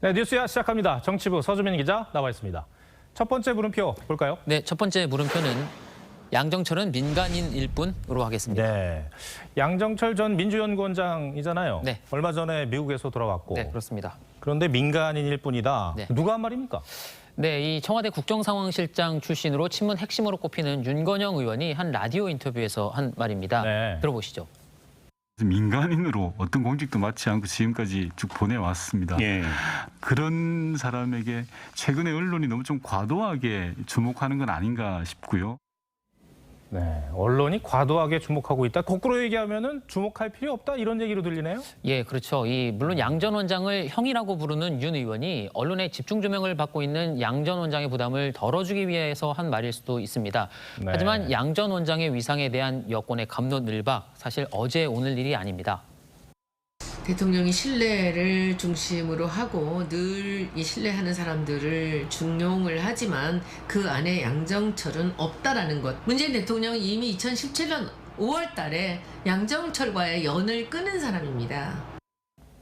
네, 뉴스야 시작합니다. 정치부 서주민 기자 나와 있습니다. 첫 번째 물음표 볼까요? 네, 첫 번째 물음표는 양정철은 민간인일 뿐으로 하겠습니다. 네, 양정철 전 민주연구원장이잖아요. 네. 얼마 전에 미국에서 돌아왔고. 네, 그렇습니다. 그런데 민간인일 뿐이다. 네. 누가 한 말입니까? 네, 이 청와대 국정상황실장 출신으로 친문 핵심으로 꼽히는 윤건영 의원이 한 라디오 인터뷰에서 한 말입니다. 네. 들어보시죠. 민간인으로 어떤 공직도 맡지 않고 지금까지 쭉 보내왔습니다. 예. 그런 사람에게 최근에 언론이 너무 좀 과도하게 주목하는 건 아닌가 싶고요. 네, 언론이 과도하게 주목하고 있다. 거꾸로 얘기하면은 주목할 필요 없다 이런 얘기로 들리네요. 예, 그렇죠. 물론 양 전 원장을 형이라고 부르는 윤 의원이 언론의 집중 조명을 받고 있는 양 전 원장의 부담을 덜어주기 위해서 한 말일 수도 있습니다. 네. 하지만 양 전 원장의 위상에 대한 여권의 갑론을박, 사실 어제 오늘 일이 아닙니다. 대통령이 신뢰를 중심으로 하고 늘 이 신뢰하는 사람들을 중용을 하지만 그 안에 양정철은 없다라는 것. 문재인 대통령은 이미 2017년 5월 달에 양정철과의 연을 끊은 사람입니다.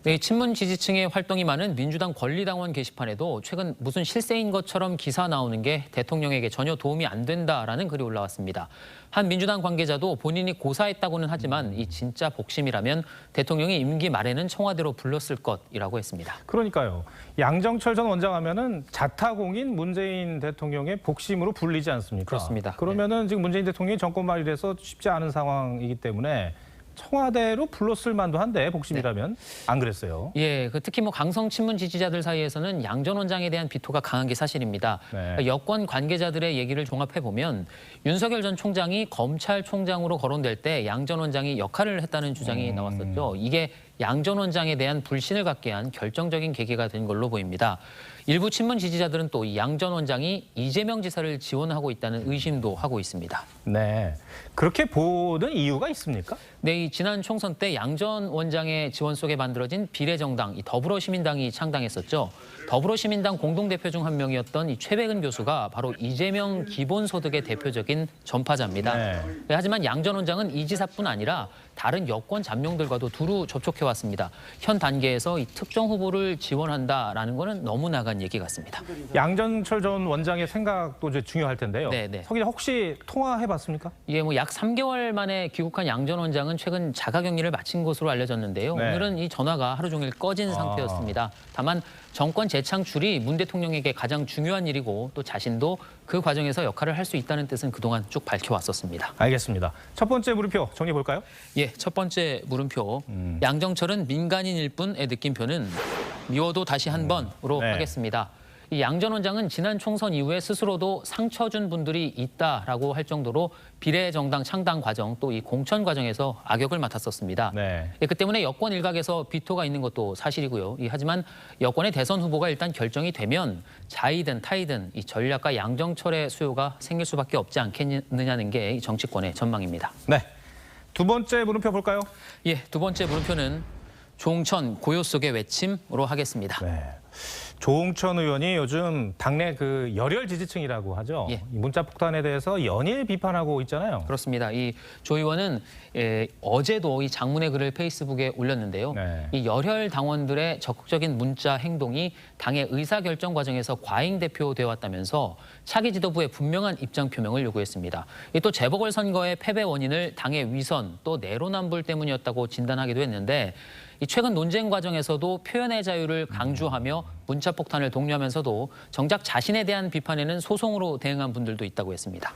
네, 친문 지지층의 활동이 많은 민주당 권리당원 게시판에도 최근 무슨 실세인 것처럼 기사 나오는 게 대통령에게 전혀 도움이 안 된다라는 글이 올라왔습니다. 한 민주당 관계자도 본인이 고사했다고는 하지만 이 진짜 복심이라면 대통령이 임기 말에는 청와대로 불렀을 것이라고 했습니다. 그러니까요. 양정철 전 원장 하면은 자타공인 문재인 대통령의 복심으로 불리지 않습니까? 그렇습니다. 그러면은 지금 문재인 대통령이 정권 말일에서 쉽지 않은 상황이기 때문에 청와대로 불렀을 만도 한데 복심이라면 안 그랬어요. 예, 특히 강성 친문 지지자들 사이에서는 양 전 원장에 대한 비토가 강한 게 사실입니다. 네. 여권 관계자들의 얘기를 종합해 보면 윤석열 전 총장이 검찰총장으로 거론될 때 양 전 원장이 역할을 했다는 주장이 나왔었죠. 이게 양 전 원장에 대한 불신을 갖게 한 결정적인 계기가 된 걸로 보입니다. 일부 친문 지지자들은 또 양 전 원장이 이재명 지사를 지원하고 있다는 의심도 하고 있습니다. 네, 그렇게 보는 이유가 있습니까? 네, 이 지난 총선 때 양 전 원장의 지원 속에 만들어진 비례정당, 이 더불어시민당이 창당했었죠. 더불어시민당 공동대표 중 한 명이었던 이 최백은 교수가 바로 이재명 기본소득의 대표적인 전파자입니다. 네. 하지만 양 전 원장은 이 지사뿐 아니라 다른 여권 잠룡들과도 두루 접촉해왔습니다. 현 단계에서 이 특정 후보를 지원한다라는 거는 너무 나간 얘기 같습니다. 양정철 전 원장의 생각도 이제 중요할 텐데요. 네. 서 기자 혹시 통화해봤습니까? 예, 약 3개월 만에 귀국한 양 전 원장은 최근 자가격리를 마친 것으로 알려졌는데요. 네. 오늘은 이 전화가 하루 종일 꺼진 상태였습니다. 다만 정권 재창출이 문 대통령에게 가장 중요한 일이고 또 자신도 그 과정에서 역할을 할 수 있다는 뜻은 그동안 쭉 밝혀왔었습니다. 알겠습니다. 첫 번째 물음표 정리해 볼까요? 예, 첫 번째 물음표. 양정철은 민간인일 뿐의 느낌표는 미워도 다시 한 번으로 네. 하겠습니다. 이 양 전 원장은 지난 총선 이후에 스스로도 상처 준 분들이 있다라고 할 정도로 비례정당 창당 과정 또 이 공천 과정에서 악역을 맡았었습니다. 네. 그 때문에 여권 일각에서 비토가 있는 것도 사실이고요. 하지만 여권의 대선 후보가 일단 결정이 되면 자이든 타이든 이 전략가 양정철의 수요가 생길 수밖에 없지 않겠느냐는 게 이 정치권의 전망입니다. 네. 두 번째 물음표 볼까요? 예, 두 번째 물음표는 조응천 고요 속의 외침으로 하겠습니다. 네. 조응천 의원이 요즘 당내 그 열혈 지지층이라고 하죠. 예. 이 문자 폭탄에 대해서 연일 비판하고 있잖아요. 그렇습니다. 이 조 의원은 어제도 이 장문의 글을 페이스북에 올렸는데요. 네. 이 열혈 당원들의 적극적인 문자 행동이 당의 의사결정 과정에서 과잉 대표되어 왔다면서 차기 지도부의 분명한 입장 표명을 요구했습니다. 또 재보궐선거의 패배 원인을 당의 위선 또 내로남불 때문이었다고 진단하기도 했는데 이 최근 논쟁 과정에서도 표현의 자유를 강조하며 문자 폭탄을 독려하면서도 정작 자신에 대한 비판에는 소송으로 대응한 분들도 있다고 했습니다.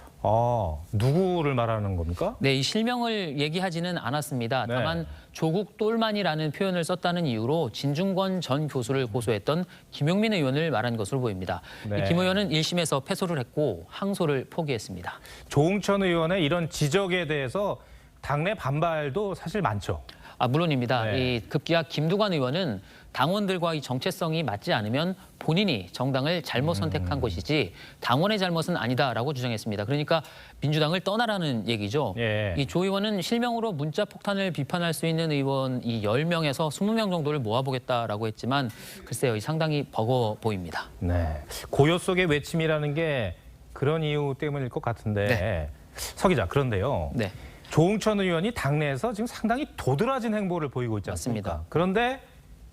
누구를 말하는 겁니까? 네, 이 실명을 얘기하지는 않았습니다. 네. 다만 조국 똘만이라는 표현을 썼다는 이유로 진중권 전 교수를 고소했던 김용민 의원을 말한 것으로 보입니다. 네. 이 김 의원은 1심에서 패소를 했고 항소를 포기했습니다. 조응천 의원의 이런 지적에 대해서 당내 반발도 사실 많죠. 물론입니다. 네. 이 급기야 김두관 의원은 당원들과 이 정체성이 맞지 않으면 본인이 정당을 잘못 선택한 것이지 당원의 잘못은 아니다라고 주장했습니다. 그러니까 민주당을 떠나라는 얘기죠. 예. 이 조 의원은 실명으로 문자 폭탄을 비판할 수 있는 의원 이 10명에서 20명 정도를 모아보겠다라고 했지만 글쎄요, 상당히 버거워 보입니다. 네. 고요 속의 외침이라는 게 그런 이유 때문일 것 같은데 네. 서 기자 그런데요. 네. 조응천 의원이 당내에서 지금 상당히 도드라진 행보를 보이고 있지 않습니까? 맞습니다. 그런데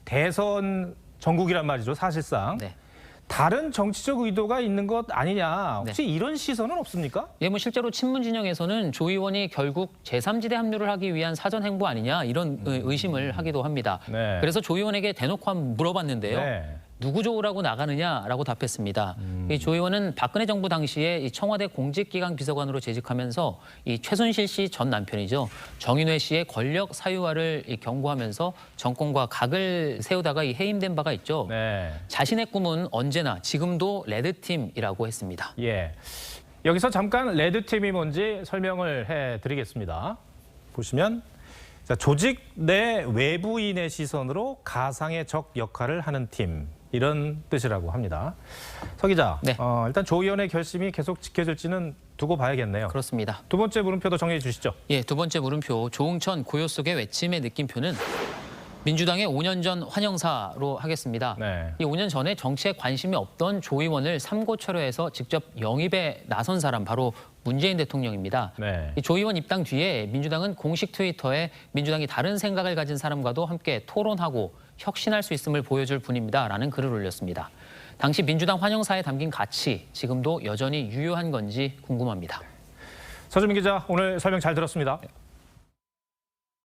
대선 전국이란 말이죠, 사실상. 네. 다른 정치적 의도가 있는 것 아니냐. 혹시 네. 이런 시선은 없습니까? 예, 뭐 실제로 친문 진영에서는 조 의원이 결국 제3지대 합류를 하기 위한 사전 행보 아니냐 이런 의심을 하기도 합니다. 네. 그래서 조 의원에게 대놓고 한번 물어봤는데요. 네. 누구 조우라고 나가느냐라고 답했습니다. 이 조 의원은 박근혜 정부 당시에 이 청와대 공직기강 비서관으로 재직하면서 이 최순실 씨 전 남편이죠. 정인회 씨의 권력 사유화를 경고하면서 정권과 각을 세우다가 이 해임된 바가 있죠. 네. 자신의 꿈은 언제나 지금도 레드팀이라고 했습니다. 예. 여기서 잠깐 레드팀이 뭔지 설명을 해드리겠습니다. 보시면 자, 조직 내 외부인의 시선으로 가상의 적 역할을 하는 팀. 이런 뜻이라고 합니다. 서 기자, 네. 일단 조 의원의 결심이 계속 지켜질지는 두고 봐야겠네요. 그렇습니다. 두 번째 물음표도 정리해 주시죠. 예, 두 번째 물음표 조응천 고요 속의 외침의 느낌표는 민주당의 5년 전 환영사로 하겠습니다. 네. 이 5년 전에 정치에 관심이 없던 조 의원을 삼고철회해서 직접 영입에 나선 사람 바로 문재인 대통령입니다. 네. 이 조 의원 입당 뒤에 민주당은 공식 트위터에 민주당이 다른 생각을 가진 사람과도 함께 토론하고 혁신할 수 있음을 보여줄 뿐입니다라는 글을 올렸습니다. 당시 민주당 환영사에 담긴 가치 지금도 여전히 유효한 건지 궁금합니다. 서주민 기자, 오늘 설명 잘 들었습니다.